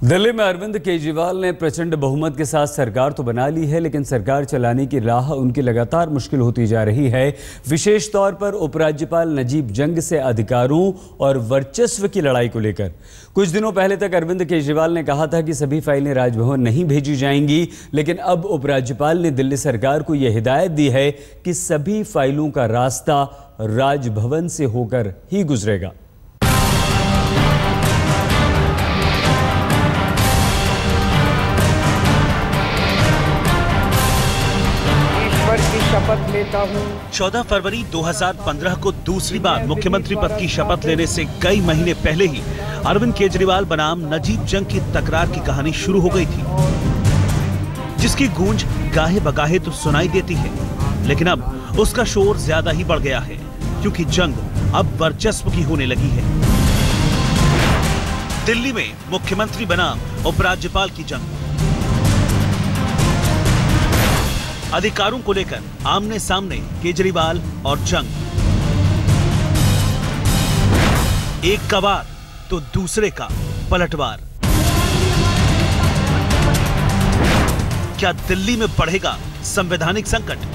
दिल्ली में अरविंद केजरीवाल ने प्रचंड बहुमत के साथ सरकार तो बना ली है, लेकिन सरकार चलाने की राह उनकी लगातार मुश्किल होती जा रही है। विशेष तौर पर उपराज्यपाल नजीब जंग से अधिकारों और वर्चस्व की लड़ाई को लेकर। कुछ दिनों पहले तक अरविंद केजरीवाल ने कहा था कि सभी फाइलें राजभवन नहीं भेजी जाएंगी, लेकिन अब उपराज्यपाल ने दिल्ली सरकार को यह हिदायत दी है कि सभी फाइलों का रास्ता राजभवन से होकर ही गुजरेगा। शपथ लेता हूं। 14 फरवरी 2015 को दूसरी बार मुख्यमंत्री पद की शपथ लेने से कई महीने पहले ही अरविंद केजरीवाल बनाम नजीब जंग की तकरार की कहानी शुरू हो गई थी, जिसकी गूंज गाहे बगाहे तो सुनाई देती है, लेकिन अब उसका शोर ज्यादा ही बढ़ गया है, क्योंकि जंग अब वर्चस्व की होने लगी है। दिल्ली में मुख्यमंत्री बनाम उपराज्यपाल की जंग, अधिकारों को लेकर आमने सामने केजरीवाल और जंग। एक का वार तो दूसरे का पलटवार। क्या दिल्ली में बढ़ेगा संवैधानिक संकट?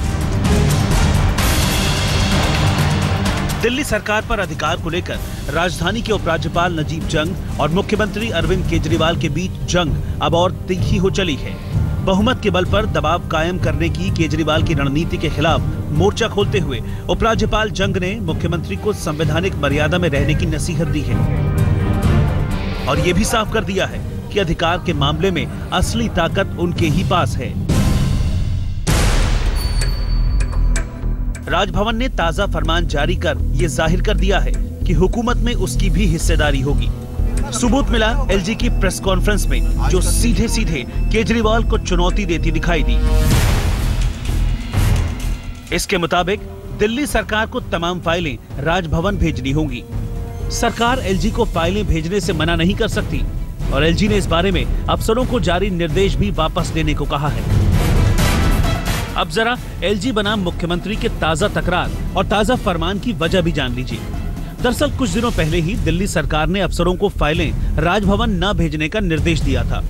दिल्ली सरकार पर अधिकार को लेकर राजधानी के उपराज्यपाल नजीब जंग और मुख्यमंत्री अरविंद केजरीवाल के बीच जंग अब और तीखी हो चली है। बहुमत के बल पर दबाव कायम करने की केजरीवाल की रणनीति के खिलाफ मोर्चा खोलते हुए उपराज्यपाल जंग ने मुख्यमंत्री को संवैधानिक मर्यादा में रहने की नसीहत दी है और ये भी साफ कर दिया है कि अधिकार के मामले में असली ताकत उनके ही पास है। राजभवन ने ताजा फरमान जारी कर ये जाहिर कर दिया है कि हुकूमत में उसकी भी हिस्सेदारी होगी। सबूत मिला एलजी की प्रेस कॉन्फ्रेंस में, जो सीधे सीधे केजरीवाल को चुनौती देती दिखाई दी। इसके मुताबिक दिल्ली सरकार को तमाम फाइलें राजभवन भेजनी होंगी। सरकार एलजी को फाइलें भेजने से मना नहीं कर सकती और एलजी ने इस बारे में अफसरों को जारी निर्देश भी वापस लेने को कहा है। अब जरा एलजी बनाम मुख्यमंत्री के ताजा तकरार और ताजा फरमान की वजह भी जान लीजिए। दरअसल कुछ दिनों पहले ही दिल्ली सरकार ने अफसरों को फाइलें राजभवन न भेजने का निर्देश दिया था।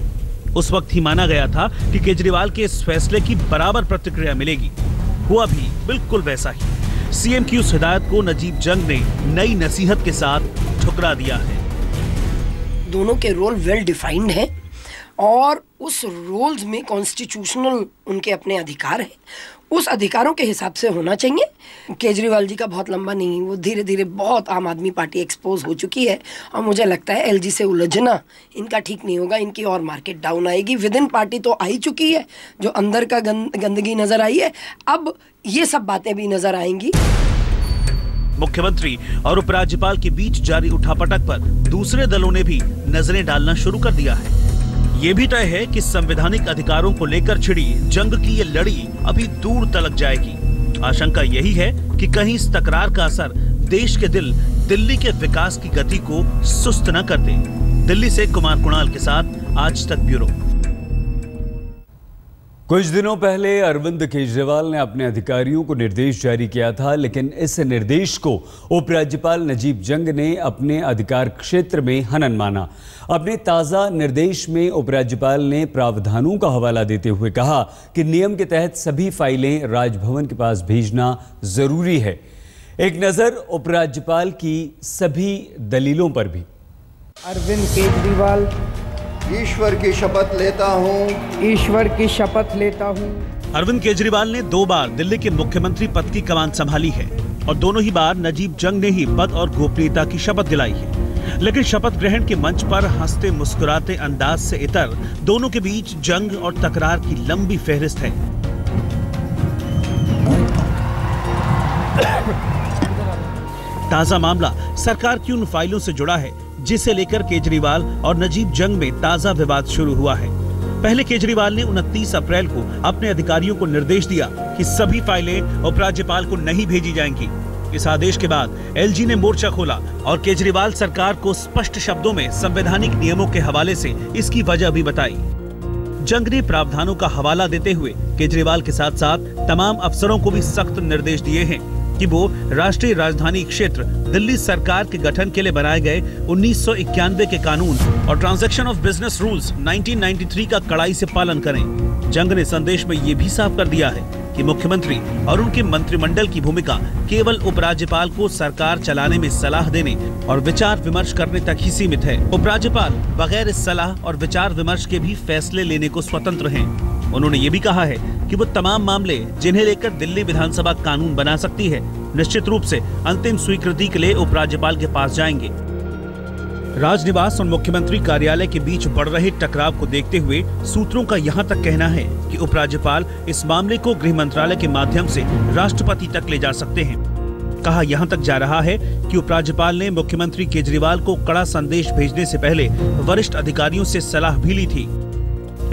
उस वक्त ही माना गया था कि केजरीवाल के इस फैसले की बराबर प्रतिक्रिया मिलेगी। हुआ भी बिल्कुल वैसा ही। सीएम की उस हिदायत को नजीब जंग ने नई नसीहत के साथ ठुकरा दिया है। दोनों के रोल वेल डिफाइंड है और उस रोल्स में कॉन्स्टिट्यूशनल उनके अपने अधिकार हैं। उस अधिकारों के हिसाब से होना चाहिए। केजरीवाल जी का बहुत लंबा नहीं, वो धीरे धीरे बहुत आम आदमी पार्टी एक्सपोज हो चुकी है और मुझे लगता है एलजी से उलझना इनका ठीक नहीं होगा। इनकी और मार्केट डाउन आएगी। विद इन पार्टी तो आई चुकी है, जो अंदर का गंदगी नजर आई है, अब ये सब बातें भी नजर आएंगी। मुख्यमंत्री और उपराज्यपाल के बीच जारी उठापटक पर दूसरे दलों ने भी नजरें डालना शुरू कर दिया है। ये भी तय है कि संवैधानिक अधिकारों को लेकर छिड़ी जंग की ये लड़ी अभी दूर तलक जाएगी। आशंका यही है कि कहीं इस तकरार का असर देश के दिल्ली के विकास की गति को सुस्त न कर दे। दिल्ली से कुमार कुणाल के साथ आज तक ब्यूरो। कुछ दिनों पहले अरविंद केजरीवाल ने अपने अधिकारियों को निर्देश जारी किया था, लेकिन इस निर्देश को उपराज्यपाल नजीब जंग ने अपने अधिकार क्षेत्र में हनन माना। अपने ताज़ा निर्देश में उपराज्यपाल ने प्रावधानों का हवाला देते हुए कहा कि नियम के तहत सभी फाइलें राजभवन के पास भेजना जरूरी है। एक नज़र उपराज्यपाल की सभी दलीलों पर भी। अरविंद केजरीवाल ईश्वर की शपथ लेता हूँ। ईश्वर की शपथ लेता हूँ। अरविंद केजरीवाल ने 2 बार दिल्ली के मुख्यमंत्री पद की कमान संभाली है और दोनों ही बार नजीब जंग ने ही पद और गोपनीयता की शपथ दिलाई है। लेकिन शपथ ग्रहण के मंच पर हंसते मुस्कुराते अंदाज से इतर दोनों के बीच जंग और तकरार की लंबी फहरिस्त है। ताजा मामला सरकार की उन फाइलों से जुड़ा है जिसे लेकर केजरीवाल और नजीब जंग में ताजा विवाद शुरू हुआ है। पहले केजरीवाल ने 29 अप्रैल को अपने अधिकारियों को निर्देश दिया कि सभी फाइलें उपराज्यपाल को नहीं भेजी जाएंगी। इस आदेश के बाद एलजी ने मोर्चा खोला और केजरीवाल सरकार को स्पष्ट शब्दों में संवैधानिक नियमों के हवाले से इसकी वजह भी बताई। जंग ने प्रावधानों का हवाला देते हुए केजरीवाल के साथ साथ तमाम अफसरों को भी सख्त निर्देश दिए हैं कि वो राष्ट्रीय राजधानी क्षेत्र दिल्ली सरकार के गठन के लिए बनाए गए 1991 के कानून और ट्रांजैक्शन ऑफ बिजनेस रूल्स 1993 का कड़ाई से पालन करें। जंग ने संदेश में ये भी साफ कर दिया है कि मुख्यमंत्री और उनके मंत्रिमंडल की भूमिका केवल उपराज्यपाल को सरकार चलाने में सलाह देने और विचार विमर्श करने तक ही सीमित है। उपराज्यपाल बगैर इस सलाह और विचार विमर्श के भी फैसले लेने को स्वतंत्र हैं। उन्होंने ये भी कहा है कि वो तमाम मामले जिन्हें लेकर दिल्ली विधानसभा कानून बना सकती है, निश्चित रूप से अंतिम स्वीकृति के लिए उपराज्यपाल के पास जाएंगे। राजनिवास और मुख्यमंत्री कार्यालय के बीच बढ़ रहे टकराव को देखते हुए सूत्रों का यहां तक कहना है कि उपराज्यपाल इस मामले को गृह मंत्रालय के माध्यम से राष्ट्रपति तक ले जा सकते हैं। कहा यहां तक जा रहा है कि उपराज्यपाल ने मुख्यमंत्री केजरीवाल को कड़ा संदेश भेजने से पहले वरिष्ठ अधिकारियों से सलाह भी ली थी।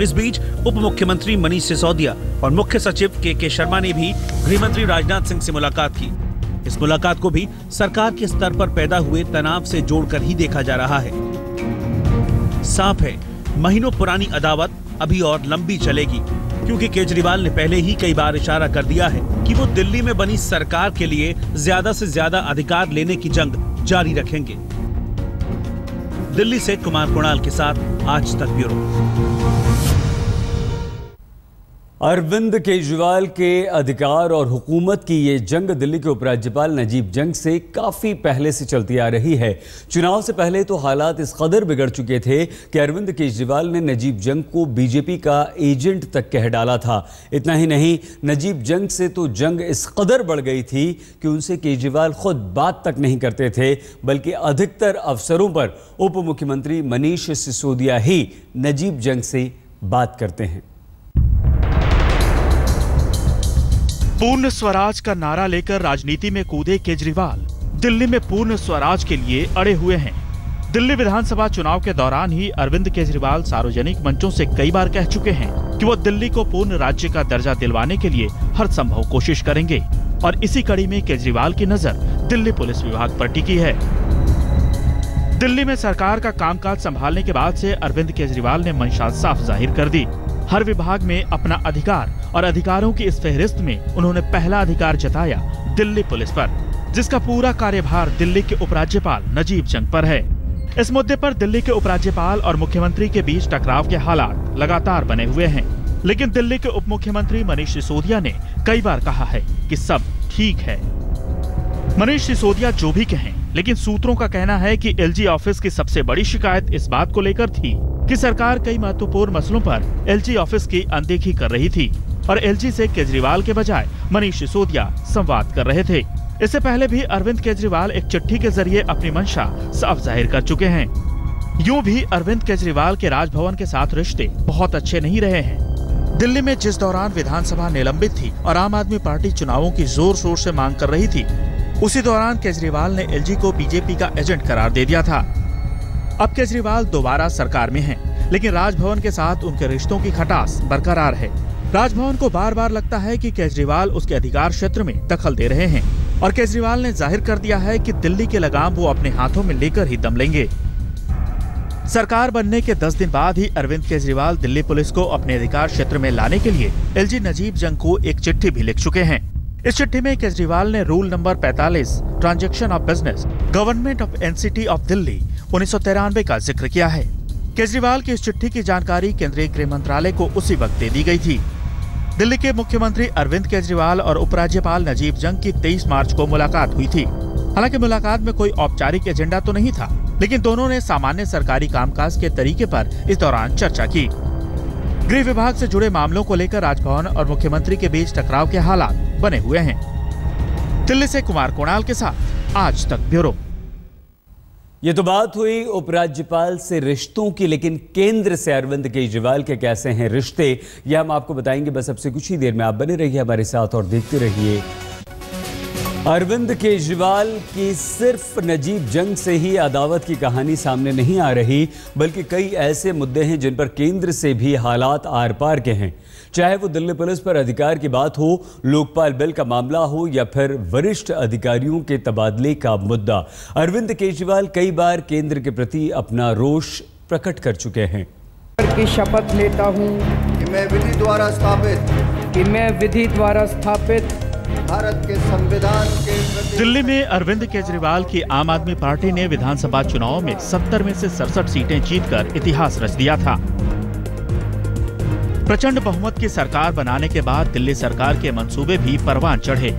इस बीच उप मुख्यमंत्री मनीष सिसोदिया और मुख्य सचिव के शर्मा ने भी गृह मंत्री राजनाथ सिंह से मुलाकात की। इस मुलाकात को भी सरकार के स्तर पर पैदा हुए तनाव से जोड़कर ही देखा जा रहा है। साफ है, महीनों पुरानी अदावत अभी और लंबी चलेगी, क्योंकि केजरीवाल ने पहले ही कई बार इशारा कर दिया है कि वो दिल्ली में बनी सरकार के लिए ज्यादा से ज्यादा अधिकार लेने की जंग जारी रखेंगे। दिल्ली से कुमार कुणाल के साथ आज तक ब्यूरो। अरविंद केजरीवाल के अधिकार और हुकूमत की ये जंग दिल्ली के उपराज्यपाल नजीब जंग से काफ़ी पहले से चलती आ रही है। चुनाव से पहले तो हालात इस कदर बिगड़ चुके थे कि अरविंद केजरीवाल ने नजीब जंग को बीजेपी का एजेंट तक कह डाला था। इतना ही नहीं, नजीब जंग से तो जंग इस कदर बढ़ गई थी कि उनसे केजरीवाल खुद बात तक नहीं करते थे, बल्कि अधिकतर अवसरों पर उप मुख्यमंत्री मनीष सिसोदिया ही नजीब जंग से बात करते हैं। पूर्ण स्वराज का नारा लेकर राजनीति में कूदे केजरीवाल दिल्ली में पूर्ण स्वराज के लिए अड़े हुए हैं। दिल्ली विधानसभा चुनाव के दौरान ही अरविंद केजरीवाल सार्वजनिक मंचों से कई बार कह चुके हैं कि वो दिल्ली को पूर्ण राज्य का दर्जा दिलवाने के लिए हर संभव कोशिश करेंगे और इसी कड़ी में केजरीवाल की नजर दिल्ली पुलिस विभाग पर टिकी है। दिल्ली में सरकार का कामकाज संभालने के बाद से अरविंद केजरीवाल ने मंशा साफ जाहिर कर दी। हर विभाग में अपना अधिकार और अधिकारों की इस फहरिस्त में उन्होंने पहला अधिकार जताया दिल्ली पुलिस पर, जिसका पूरा कार्यभार दिल्ली के उपराज्यपाल नजीब जंग पर है। इस मुद्दे पर दिल्ली के उपराज्यपाल और मुख्यमंत्री के बीच टकराव के हालात लगातार बने हुए हैं, लेकिन दिल्ली के उप मुख्यमंत्री मनीष सिसोदिया ने कई बार कहा है कि सब ठीक है। मनीष सिसोदिया जो भी कहें, लेकिन सूत्रों का कहना है कि एलजी ऑफिस की सबसे बड़ी शिकायत इस बात को लेकर थी कि सरकार कई महत्वपूर्ण मसलों पर एलजी ऑफिस की अनदेखी कर रही थी और एलजी से केजरीवाल के बजाय मनीष सिसोदिया संवाद कर रहे थे। इससे पहले भी अरविंद केजरीवाल एक चिट्ठी के जरिए अपनी मंशा साफ जाहिर कर चुके हैं। यूं भी अरविंद केजरीवाल के राजभवन के साथ रिश्ते बहुत अच्छे नहीं रहे हैं। दिल्ली में जिस दौरान विधानसभा निलंबित थी और आम आदमी पार्टी चुनावों की जोर शोर से मांग कर रही थी, उसी दौरान केजरीवाल ने एलजी को बीजेपी का एजेंट करार दे दिया था। अब केजरीवाल दोबारा सरकार में हैं, लेकिन राजभवन के साथ उनके रिश्तों की खटास बरकरार है। राजभवन को बार बार लगता है कि केजरीवाल उसके अधिकार क्षेत्र में दखल दे रहे हैं और केजरीवाल ने जाहिर कर दिया है कि दिल्ली के लगाम वो अपने हाथों में लेकर ही दम लेंगे। सरकार बनने के 10 दिन बाद ही अरविंद केजरीवाल दिल्ली पुलिस को अपने अधिकार क्षेत्र में लाने के लिए एलजी नजीब जंग को एक चिट्ठी भी लिख चुके हैं। इस चिट्ठी में केजरीवाल ने rule number 45 transaction of business government of NCT of Delhi 1993 का जिक्र किया है। केजरीवाल की इस चिट्ठी की जानकारी केंद्रीय गृह मंत्रालय को उसी वक्त दे दी गई थी। दिल्ली के मुख्यमंत्री अरविंद केजरीवाल और उपराज्यपाल नजीब जंग की 23 मार्च को मुलाकात हुई थी। हालांकि मुलाकात में कोई औपचारिक एजेंडा तो नहीं था, लेकिन दोनों ने सामान्य सरकारी कामकाज के तरीके पर इस दौरान चर्चा की। गृह विभाग से जुड़े मामलों को लेकर राजभवन और मुख्यमंत्री के बीच टकराव के हालात बने हुए हैं। दिल्ली से कुमार कुणाल के साथ आज तक ब्यूरो। ये तो बात हुई उपराज्यपाल से रिश्तों की, लेकिन केंद्र से अरविंद केजरीवाल के कैसे हैं रिश्ते, ये हम आपको बताएंगे बस अब से कुछ ही देर में। आप बने रहिए हमारे साथ और देखते रहिए। अरविंद केजरीवाल की सिर्फ नजीब जंग से ही अदावत की कहानी सामने नहीं आ रही, बल्कि कई ऐसे मुद्दे हैं जिन पर केंद्र से भी हालात आर पार के हैं। चाहे वो दिल्ली पुलिस पर अधिकार की बात हो, लोकपाल बिल का मामला हो या फिर वरिष्ठ अधिकारियों के तबादले का मुद्दा, अरविंद केजरीवाल कई बार केंद्र के प्रति अपना रोष प्रकट कर चुके हैं। की शपथ लेता हूं कि मैं विधि द्वारा स्थापित भारत के संविधान के प्रति। दिल्ली में अरविंद केजरीवाल की आम आदमी पार्टी ने विधानसभा चुनाव में 70 में से 67 सीटें जीतकर इतिहास रच दिया था। प्रचंड बहुमत की सरकार बनाने के बाद दिल्ली सरकार के मंसूबे भी परवान चढ़े।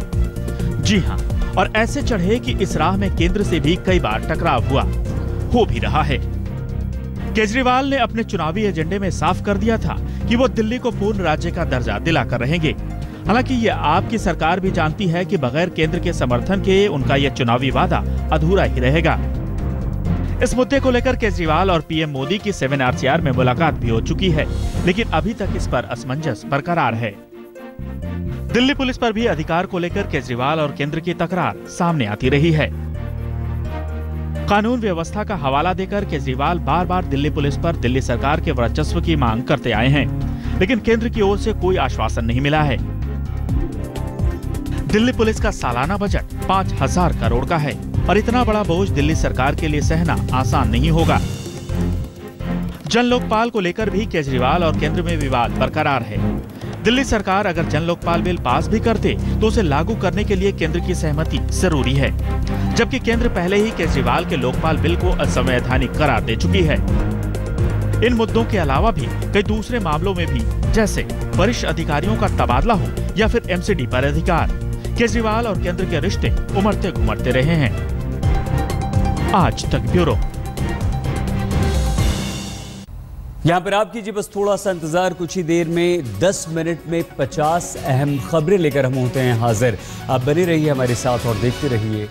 जी हां, और ऐसे चढ़े कि इस राह में केंद्र से भी कई बार टकराव हुआ, हो भी रहा है। केजरीवाल ने अपने चुनावी एजेंडे में साफ कर दिया था कि वो दिल्ली को पूर्ण राज्य का दर्जा दिलाकर रहेंगे। हालांकि ये आपकी सरकार भी जानती है कि बगैर केंद्र के समर्थन के उनका यह चुनावी वादा अधूरा ही रहेगा। इस मुद्दे को लेकर केजरीवाल और पीएम मोदी की 7 में मुलाकात भी हो चुकी है, लेकिन अभी तक इस पर असमंजस बरकरार है। दिल्ली पुलिस पर भी अधिकार को लेकर केजरीवाल और केंद्र की तकरार सामने आती रही है। कानून व्यवस्था का हवाला देकर केजरीवाल बार बार दिल्ली पुलिस पर दिल्ली सरकार के वर्चस्व की मांग करते आए हैं, लेकिन केंद्र की ओर से कोई आश्वासन नहीं मिला है। दिल्ली पुलिस का सालाना बजट 5000 करोड़ का है और इतना बड़ा बोझ दिल्ली सरकार के लिए सहना आसान नहीं होगा। जन लोकपाल को लेकर भी केजरीवाल और केंद्र में विवाद बरकरार है। दिल्ली सरकार अगर जन लोकपाल बिल पास भी करते तो उसे लागू करने के लिए केंद्र की सहमति जरूरी है, जबकि केंद्र पहले ही केजरीवाल के लोकपाल बिल को असंवैधानिक करार दे चुकी है। इन मुद्दों के अलावा भी कई दूसरे मामलों में भी, जैसे वरिष्ठ अधिकारियों का तबादला हो या फिर एमसीडी पर अधिकार, केजरीवाल और केंद्र के रिश्ते उमड़ते घुमड़ते रहे हैं। आज तक ब्यूरो। यहाँ पर आप कीजिए बस थोड़ा सा इंतजार, कुछ ही देर में 10 मिनट में 50 अहम खबरें लेकर हम होते हैं हाजिर। आप बने रहिए हमारे साथ और देखते रहिए